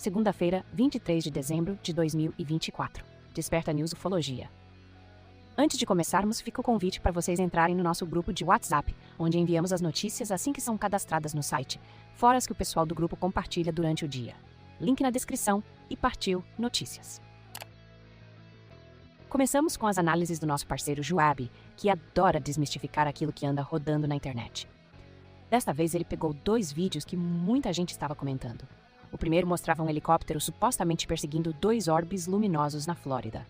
Segunda-feira, 23 de dezembro de 2024. Desperta News Ufologia. Antes de começarmos, fica o convite para vocês entrarem no nosso grupo de WhatsApp, onde enviamos as notícias assim que são cadastradas no site, fora as que o pessoal do grupo compartilha durante o dia. Link na descrição e partiu notícias. Começamos com as análises do nosso parceiro Joab, que adora desmistificar aquilo que anda rodando na internet. Desta vez ele pegou 2 vídeos que muita gente estava comentando. O primeiro mostrava um helicóptero supostamente perseguindo 2 orbes luminosos na Flórida.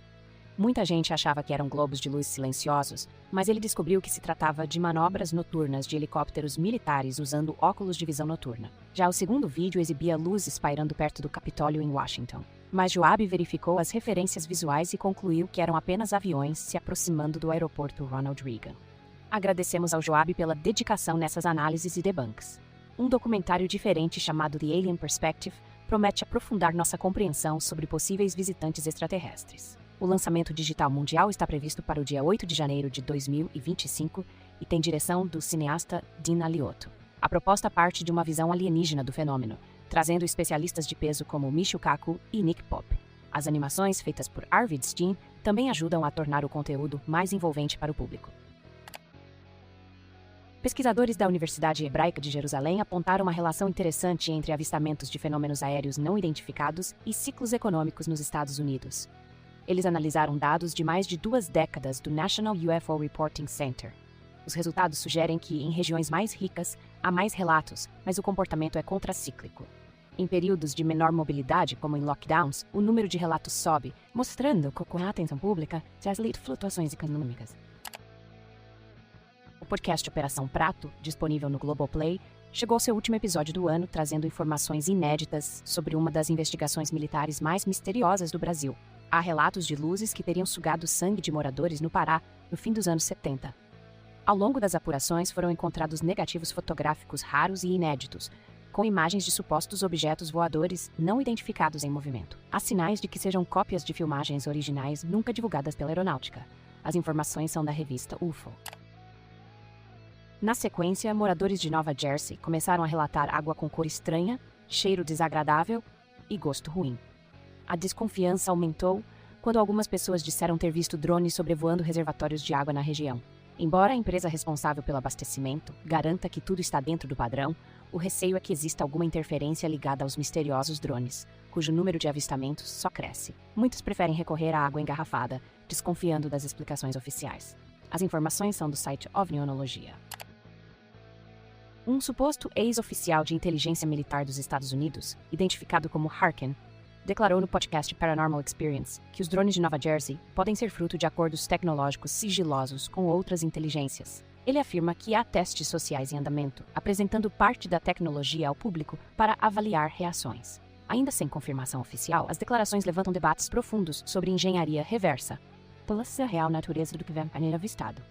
Muita gente achava que eram globos de luz silenciosos, mas ele descobriu que se tratava de manobras noturnas de helicópteros militares usando óculos de visão noturna. Já o segundo vídeo exibia luzes pairando perto do Capitólio em Washington. Mas Joab verificou as referências visuais e concluiu que eram apenas aviões se aproximando do aeroporto Ronald Reagan. Agradecemos ao Joab pela dedicação nessas análises e debunks. Um documentário diferente chamado The Alien Perspective promete aprofundar nossa compreensão sobre possíveis visitantes extraterrestres. O lançamento digital mundial está previsto para o dia 8 de janeiro de 2025 e tem direção do cineasta Dean Aliotto. A proposta parte de uma visão alienígena do fenômeno, trazendo especialistas de peso como Michio Kaku e Nick Pope. As animações feitas por Arvid Steen também ajudam a tornar o conteúdo mais envolvente para o público. Pesquisadores da Universidade Hebraica de Jerusalém apontaram uma relação interessante entre avistamentos de fenômenos aéreos não identificados e ciclos econômicos nos Estados Unidos. Eles analisaram dados de mais de 2 décadas do National UFO Reporting Center. Os resultados sugerem que, em regiões mais ricas, há mais relatos, mas o comportamento é contracíclico. Em períodos de menor mobilidade, como em lockdowns, o número de relatos sobe, mostrando que a atenção pública facilita flutuações econômicas. O podcast Operação Prato, disponível no Globoplay, chegou ao seu último episódio do ano, trazendo informações inéditas sobre uma das investigações militares mais misteriosas do Brasil. Há relatos de luzes que teriam sugado sangue de moradores no Pará no fim dos anos 70. Ao longo das apurações foram encontrados negativos fotográficos raros e inéditos, com imagens de supostos objetos voadores não identificados em movimento. Há sinais de que sejam cópias de filmagens originais nunca divulgadas pela aeronáutica. As informações são da revista UFO. Na sequência, moradores de Nova Jersey começaram a relatar água com cor estranha, cheiro desagradável e gosto ruim. A desconfiança aumentou quando algumas pessoas disseram ter visto drones sobrevoando reservatórios de água na região. Embora a empresa responsável pelo abastecimento garanta que tudo está dentro do padrão, o receio é que exista alguma interferência ligada aos misteriosos drones, cujo número de avistamentos só cresce. Muitos preferem recorrer à água engarrafada, desconfiando das explicações oficiais. As informações são do site Ovnionologia. Um suposto ex-oficial de inteligência militar dos Estados Unidos, identificado como Harkin, declarou no podcast Paranormal Experience que os drones de Nova Jersey podem ser fruto de acordos tecnológicos sigilosos com outras inteligências. Ele afirma que há testes sociais em andamento, apresentando parte da tecnologia ao público para avaliar reações. Ainda sem confirmação oficial, as declarações levantam debates profundos sobre engenharia reversa, pela real natureza do que vem avistado.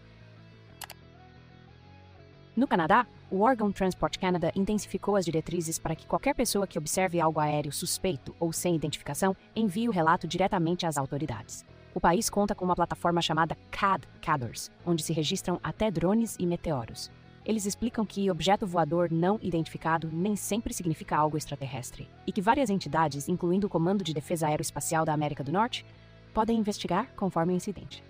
No Canadá, o órgão Transport Canada intensificou as diretrizes para que qualquer pessoa que observe algo aéreo suspeito ou sem identificação envie o relato diretamente às autoridades. O país conta com uma plataforma chamada CAD-CADRS, onde se registram até drones e meteoros. Eles explicam que objeto voador não identificado nem sempre significa algo extraterrestre, e que várias entidades, incluindo o Comando de Defesa Aeroespacial da América do Norte, podem investigar conforme o incidente.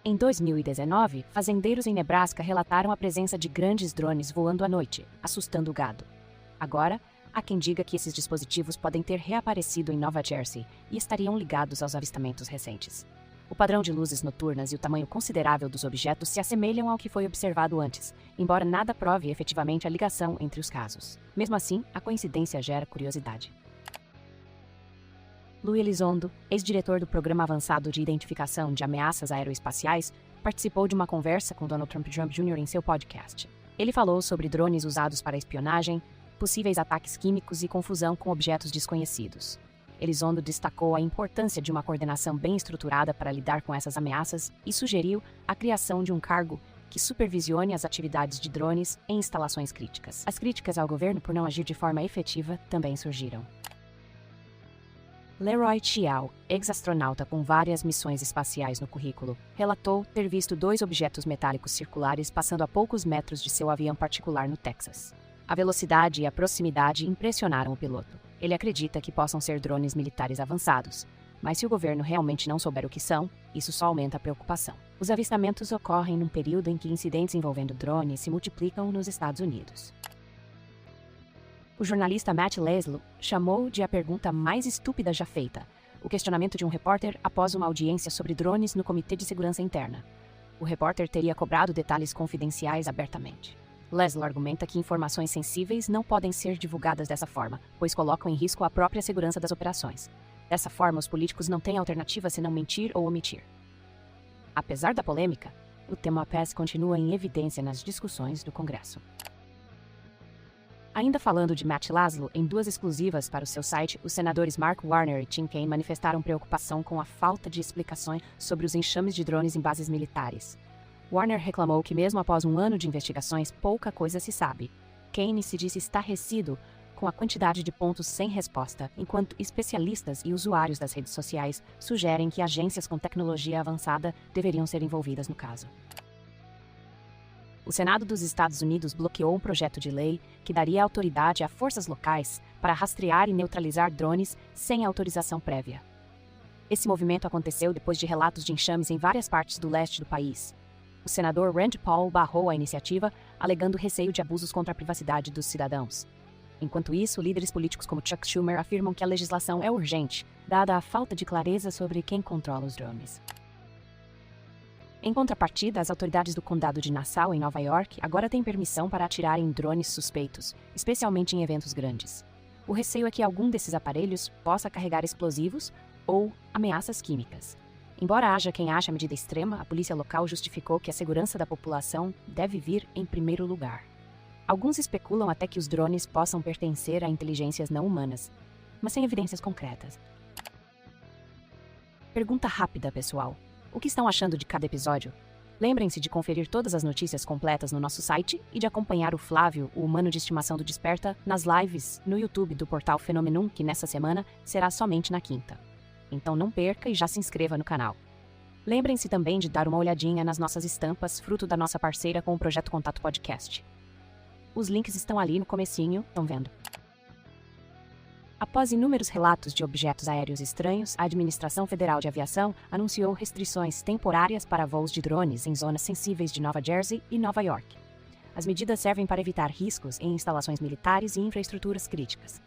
Em 2019, fazendeiros em Nebraska relataram a presença de grandes drones voando à noite, assustando o gado. Agora, há quem diga que esses dispositivos podem ter reaparecido em Nova Jersey e estariam ligados aos avistamentos recentes. O padrão de luzes noturnas e o tamanho considerável dos objetos se assemelham ao que foi observado antes, embora nada prove efetivamente a ligação entre os casos. Mesmo assim, a coincidência gera curiosidade. Lou Elizondo, ex-diretor do Programa Avançado de Identificação de Ameaças Aeroespaciais, participou de uma conversa com Donald Trump Jr. em seu podcast. Ele falou sobre drones usados para espionagem, possíveis ataques químicos e confusão com objetos desconhecidos. Elizondo destacou a importância de uma coordenação bem estruturada para lidar com essas ameaças e sugeriu a criação de um cargo que supervisione as atividades de drones em instalações críticas. As críticas ao governo por não agir de forma efetiva também surgiram. Leroy Chiao, ex-astronauta com várias missões espaciais no currículo, relatou ter visto 2 objetos metálicos circulares passando a poucos metros de seu avião particular no Texas. A velocidade e a proximidade impressionaram o piloto. Ele acredita que possam ser drones militares avançados, mas se o governo realmente não souber o que são, isso só aumenta a preocupação. Os avistamentos ocorrem num período em que incidentes envolvendo drones se multiplicam nos Estados Unidos. O jornalista Matt Laszlo chamou de a pergunta mais estúpida já feita, o questionamento de um repórter após uma audiência sobre drones no Comitê de Segurança Interna. O repórter teria cobrado detalhes confidenciais abertamente. Laszlo argumenta que informações sensíveis não podem ser divulgadas dessa forma, pois colocam em risco a própria segurança das operações. Dessa forma, os políticos não têm alternativa senão mentir ou omitir. Apesar da polêmica, o tema PES continua em evidência nas discussões do Congresso. Ainda falando de Matt Laszlo, em duas exclusivas para o seu site, os senadores Mark Warner e Tim Kaine manifestaram preocupação com a falta de explicações sobre os enxames de drones em bases militares. Warner reclamou que mesmo após um ano de investigações, pouca coisa se sabe. Kaine se disse estarrecido com a quantidade de pontos sem resposta, enquanto especialistas e usuários das redes sociais sugerem que agências com tecnologia avançada deveriam ser envolvidas no caso. O Senado dos Estados Unidos bloqueou um projeto de lei que daria autoridade a forças locais para rastrear e neutralizar drones sem autorização prévia. Esse movimento aconteceu depois de relatos de enxames em várias partes do leste do país. O senador Rand Paul barrou a iniciativa, alegando receio de abusos contra a privacidade dos cidadãos. Enquanto isso, líderes políticos como Chuck Schumer afirmam que a legislação é urgente, dada a falta de clareza sobre quem controla os drones. Em contrapartida, as autoridades do condado de Nassau, em Nova York, agora têm permissão para atirar em drones suspeitos, especialmente em eventos grandes. O receio é que algum desses aparelhos possa carregar explosivos ou ameaças químicas. Embora haja quem ache a medida extrema, a polícia local justificou que a segurança da população deve vir em primeiro lugar. Alguns especulam até que os drones possam pertencer a inteligências não humanas, mas sem evidências concretas. Pergunta rápida, pessoal. O que estão achando de cada episódio? Lembrem-se de conferir todas as notícias completas no nosso site e de acompanhar o Flávio, o humano de estimação do Desperta, nas lives no YouTube do portal Fenomenum, que nessa semana será somente na quinta. Então não perca e já se inscreva no canal. Lembrem-se também de dar uma olhadinha nas nossas estampas, fruto da nossa parceira com o Projeto Contato Podcast. Os links estão ali no comecinho, estão vendo? Após inúmeros relatos de objetos aéreos estranhos, a Administração Federal de Aviação anunciou restrições temporárias para voos de drones em zonas sensíveis de Nova Jersey e Nova York. As medidas servem para evitar riscos em instalações militares e infraestruturas críticas.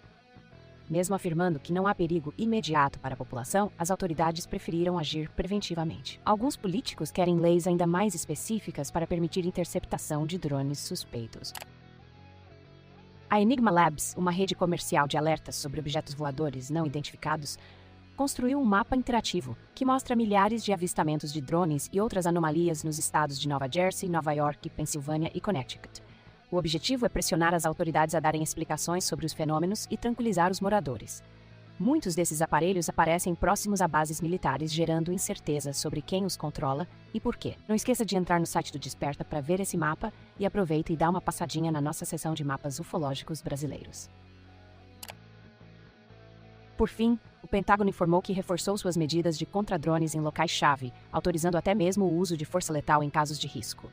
Mesmo afirmando que não há perigo imediato para a população, as autoridades preferiram agir preventivamente. Alguns políticos querem leis ainda mais específicas para permitir interceptação de drones suspeitos. A Enigma Labs, uma rede comercial de alertas sobre objetos voadores não identificados, construiu um mapa interativo que mostra milhares de avistamentos de drones e outras anomalias nos estados de Nova Jersey, Nova York, Pensilvânia e Connecticut. O objetivo é pressionar as autoridades a darem explicações sobre os fenômenos e tranquilizar os moradores. Muitos desses aparelhos aparecem próximos a bases militares, gerando incerteza sobre quem os controla e por quê. Não esqueça de entrar no site do Desperta para ver esse mapa e aproveita e dá uma passadinha na nossa seção de mapas ufológicos brasileiros. Por fim, o Pentágono informou que reforçou suas medidas de contra-drones em locais-chave, autorizando até mesmo o uso de força letal em casos de risco.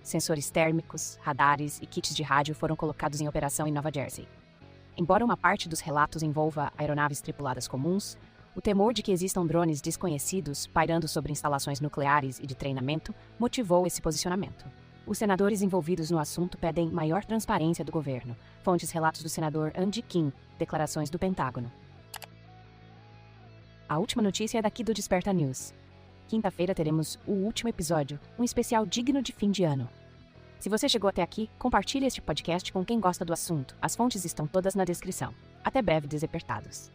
Sensores térmicos, radares e kits de rádio foram colocados em operação em Nova Jersey. Embora uma parte dos relatos envolva aeronaves tripuladas comuns, o temor de que existam drones desconhecidos pairando sobre instalações nucleares e de treinamento motivou esse posicionamento. Os senadores envolvidos no assunto pedem maior transparência do governo. Fontes: relatos do senador Andy Kim, declarações do Pentágono. A última notícia é daqui do Desperta News. Quinta-feira teremos o último episódio, um especial digno de fim de ano. Se você chegou até aqui, compartilhe este podcast com quem gosta do assunto. As fontes estão todas na descrição. Até breve, Desapertados.